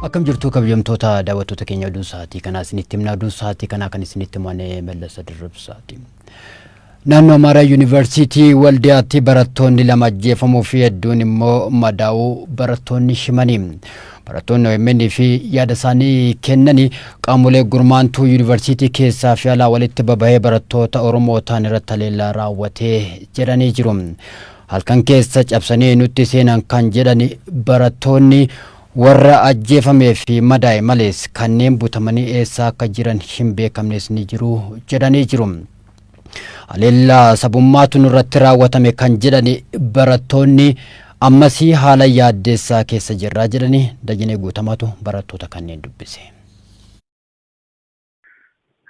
Akkam jirtu kabajamtoota daawwattoota keenya oduu sa'aatii kanaa isinitti himna. Oduu sa'aatii kanaa kan isinitti himane Mallasa Dirribsaati. Naannoo Amaaraa Yuunivarsiitii Waldiyaatti barattoonni lama ajjeefamuu fi hedduun immoo madaa'uu barattoonni himanii. Barattoonni OMN fi yaada isaanii kennanii qaamolee gurmaantuu yuunivarsiitii keessaa fi alaa walitti baba'ee barattoota Oromoo ta'an irratti haleellaa raawwatee jedhanii jiru. Halkan keessa cabsanii nutti seenan kan jedhani barattoonni warra ajjeefamee fi madaa'e malees kanneen butamanii eessa akka jiran hin beekamnes ni jiru jedhanii jiru. Haleellaa sabummaatu nurratti raawwatame kan jedhani barattoonni ammasii haala yaaddeessaa keessa jirraa jedhani Dajinee Guutamaatu barattoota kanneen dubbise.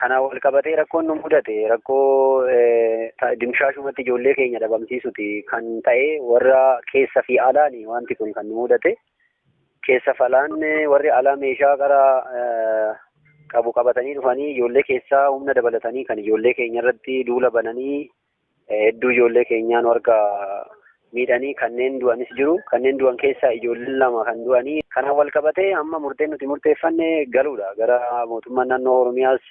Kana wal qabatee rakkoon nu mudate rakkoo dimshaashumatti ijoollee keenya dhabamsiisuti kan ta'e warra keessa fi alaani wanti kun kan nu mudate. Keessa falaan warri alaa meeshaa gara qabu qabatanii dhufanii ijoollee keessaa humna dabalatanii kan ijoollee keenya irratti duula bananii hedduu ijoollee keenyaan warra miidhanii kanneen du'anis jiru. Kanneen du'an keessaa ijoolleen lama kan du'anii. Kana wal qabatee amma murteen nuti murteeffanne galuudha. Gara mootummaan naannoo Oromiyaas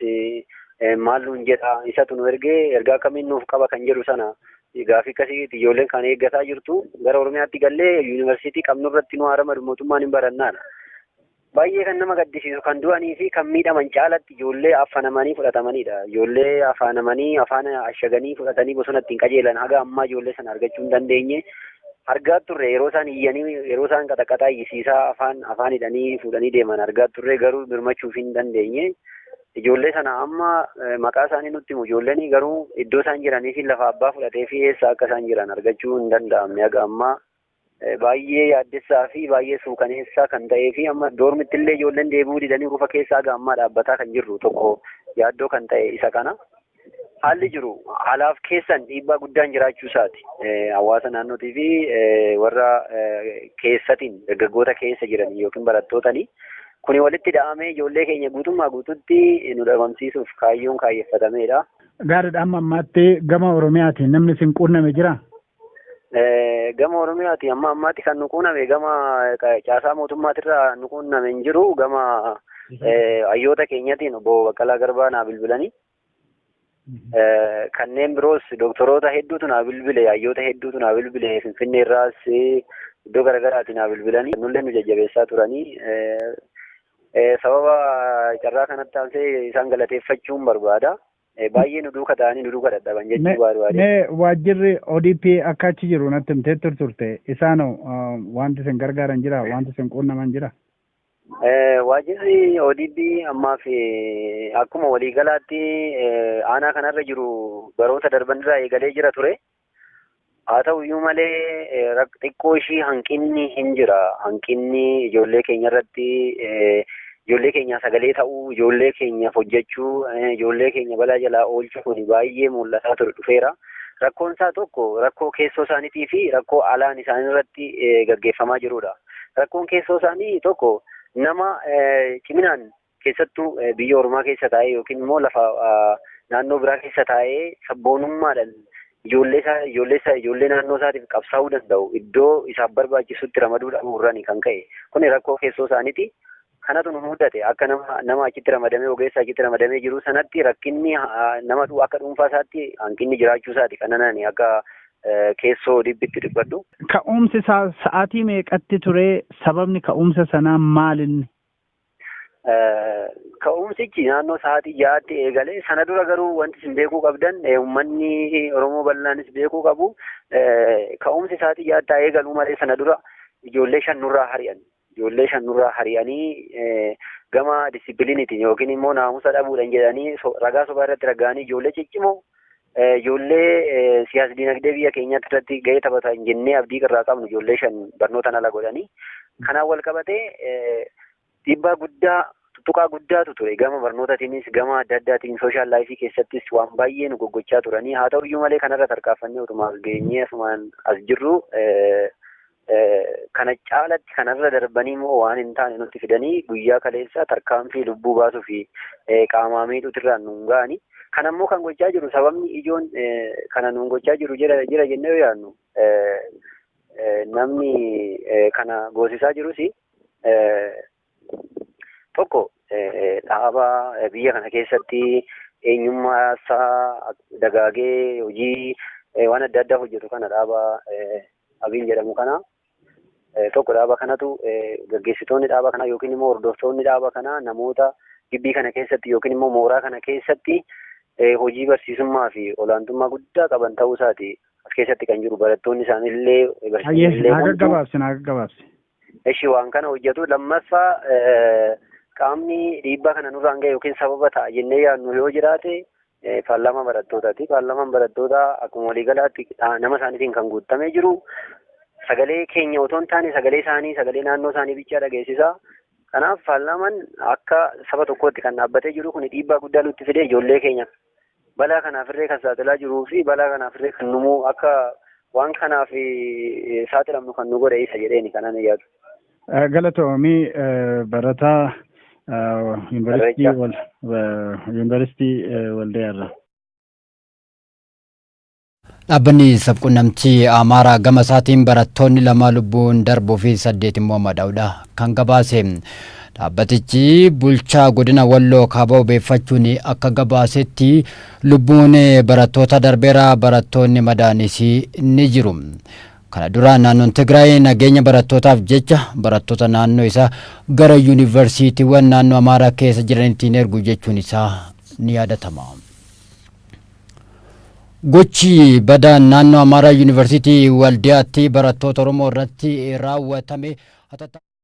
maal nuun jedha isatu nu ergaa akkamiin nuuf qaba kan jedhu sana gaaffii akkasiitti ijoolleen kan eeggataa jirtu. Gara Oromiyaatti gallee yuunivarsiitii qabnu irratti nu haramadu mootummaan hin barannaadha. Baay'ee kan nama gaddisiisu kan du'anii fi kan miidhaman caalatti ijoollee afaanamanii fudhatamanidha. Ijoollee afaanamanii afaan ashaganii fudhatanii bosonatti hin qajeelan haga ammaa ijoollee sana argachuu hin dandeenye. Argaa turre yeroo isaan iyyanii yeroo isaan qaxaqaxaa iyyisiisaa afaan hidhanii fuudhanii deeman argaa turre garuu birmachuuf hin dandeenye. Ijoollee sana amma maqaa isaanii nutti himu ijoolleen garuu iddoo isaan jiranii fi lafa abbaa fudhatee fi eessa akka isaan jiran argachuu hin danda'amne haga ammaa. Baay'ee yaaddessaa fi baay'ee suukaneessaa kan ta'ee fi amma doormitti illee ijoolleen deebi'uu didanii rufa keessaa haga ammaa dhaabbataa kan jirru tokko yaaddoo kan ta'e isa kana. Haalli jiru alaaf keessan dhiibbaa guddaan jiraachuu isaati. Hawaasa naannootii fi warra keessatiin dargaggoota keessa jiran yookiin barattootani. Kuni walitti dha'amee ijoollee keenya guutummaa guututti nu dhabamsiisuuf kaayyoon kaayyeffatameedha. Gaariidha amma ammaatti gama Oromiyaatiin namni isin quunname jiraa? Gama Oromiyaati amma ammaatti kan nu quunname gama caasaa mootummaatirraa nu quunname hin jiru. Gama hayyoota keenyatiin obbo Baqqalaa Garbaa naa bilbilanii. Kanneen biroos doktoroota hedduutu naa bilbile, hayyoota hedduutu naa bilbile, Finfinnee irraas iddoo garaagaraatii naa bilbilanii nullee nu jajjabeessaa turanii. Sababa carraa kanatti aansee isaan galateeffachuun barbaada. Baay'ee nu duuka ta'anii nu duuka dadhaban jechuu barbaade. Waajjirri ODP akka achi jiru natti himtee turte isaan wanti isin gargaaran jira wanti isin quunnaman jira? Waajjirri ODP ammaaf akkuma waliigalaatti aanaa kanarra jiru baroota darban irraa eegalee jira ture. Haa ta'u iyyuu malee xiqqoo ishii hanqinni hin jira. Hanqinni ijoollee keenya irratti ijoollee keenya sagalee ta'uu, ijoollee keenyaaf hojjechuu, ijoollee keenya balaa jalaa oolchuu kun baay'ee mul'ataa ture dhufeera. Rakkoon isaa tokko rakkoo keessoo isaaniitii fi rakkoo alaan isaanii irratti gaggeeffamaa jirudha. Rakkoon keessoo isaanii tokko nama ciminaan keessattuu biyya Oromaa keessa taa'ee yookiin immoo lafa naannoo biraa keessa taa'ee sabboonummaadhaan ijoollee naannoo isaatiif qabsaa'uu danda'u iddoo isaaf barbaachisutti ramaduu dhabuurrani kan ka'e. Kuni rakkoo keessoo isaaniiti. Kanatu nu mudate akka nama achitti ramadamee ogeessa achitti ramadamee jiru sanatti rakkinni nama akka dhuunfaa isaatti hanqinni jiraachuu isaati kananani akka keessoo dhibbitti dhibbadhu. Ka'umsi sa'aatii meeqatti ture sababni ka'umsa sanaa maalinni? Ka'umsichi naannoo sa'aatii 6tti eegale. Sana dura garuu wanti isin beekuu qabdan uummanni Oromoo bal'aanis beekuu qabu. Ka'umsi sa'aatii 6tti eegalu malee sana dura ijoollee 5 nurraa hari'an. Ijoollee 5 nurraa hari'anii gama disipiliiniitiin yookiin immoo naamusa dhabuudhaan jedhanii ragaa sobaa irratti raggaanii ijoollee ciccimoo ijoollee siyaas dinagdee biyya keenyaatti irratti gahee taphatan jennee abdii irraa qabnu ijoollee 5 barnootaan ala godhanii. Kanaan wal qabatee dhiibbaa guddaa tuttuqaa guddaatu ture gama barnootaatiinis gama adda addaatiin sooshaal laayifii keessattis waan baay'ee nu goggochaa turanii. Haa ta'u iyyuu malee kanarra tarkaanfannee utuma geenyee asumaan as jirru kana caalatti kanarra darbanii immoo waan hin taane nutti fidanii guyyaa kaleessa tarkaanfii lubbuu baasuu fi qaamaa miidhuutirraan nuun ga'anii. Kana immoo kan gochaa jiru sababni ijoon kana nuun gochaa jiru jira jennee yoo yaadnu namni kana goosisaa jirus Tokko dhaaba biyya kana keessatti eenyummaa isaa dagaagee hojii waan adda addaa hojjetu kana dhaaba Abiin jedhamu kana. Tokko dhaaba kanatu gaggeessitoonni dhaaba kanaa yookiin immoo hordoftoonni dhaaba kanaa namoota gibbii kana keessatti yookiin immoo mooraa kana keessatti hojii barsiisummaa fi olaantummaa guddaa qaban ta'uu isaati as keessatti kan jiru barattoonni isaaniillee gabaabsi. Eshi waan kana hojjetu lammaffaa qaamni dhiibbaa kana nurraan ga'e yookiin sababa ta'a jennee yaadnu yoo jiraate paarlaamaa barattootaati. Paarlaamaan barattootaa akkuma waliigalaatti nama isaaniitiin kan guutamee jiru. Sagalee keenya otoo hin taane sagalee isaanii sagalee naannoo isaanii bichaa dhageessisa. Kanaaf paarlaamaan akka saba tokkootti kan dhaabbatee jiru kun dhiibbaa guddaa nutti fidee ijoollee keenya balaa kanaafillee kan saaxilaa jiruu fi balaa kanaafillee kan numuu akka waan kanaaf saaxilamnu kan nu godhe isa jedheeni kanan yaadu. Galatoomii barataa yuunivarsiitii Waldayaarraa. Dhaabbanni sabquunnamtii Amaaraa gama isaatiin barattoonni 2 lubbuun darbuu fi 8 immoo madaa'uudha kan gabaase. Dhaabbatichi bulchaa godina Walloo kaabaa beeffachuun akka gabaasetti lubbuun barattoota darbeera barattoonni madaanis ni jiru. Kana dura naannoon Tigraay nageenya barattootaaf jecha barattoota naannoo isaa gara yuunivarsiitiiwwan naannoo Amaaraa keessa jiranitti ergu jechuun isaa ni yaadatama. Gochi badaan naannoo Amaaraa yuunivarsiitii Waldiyaatti barattoota Oromoo irratti raawwatame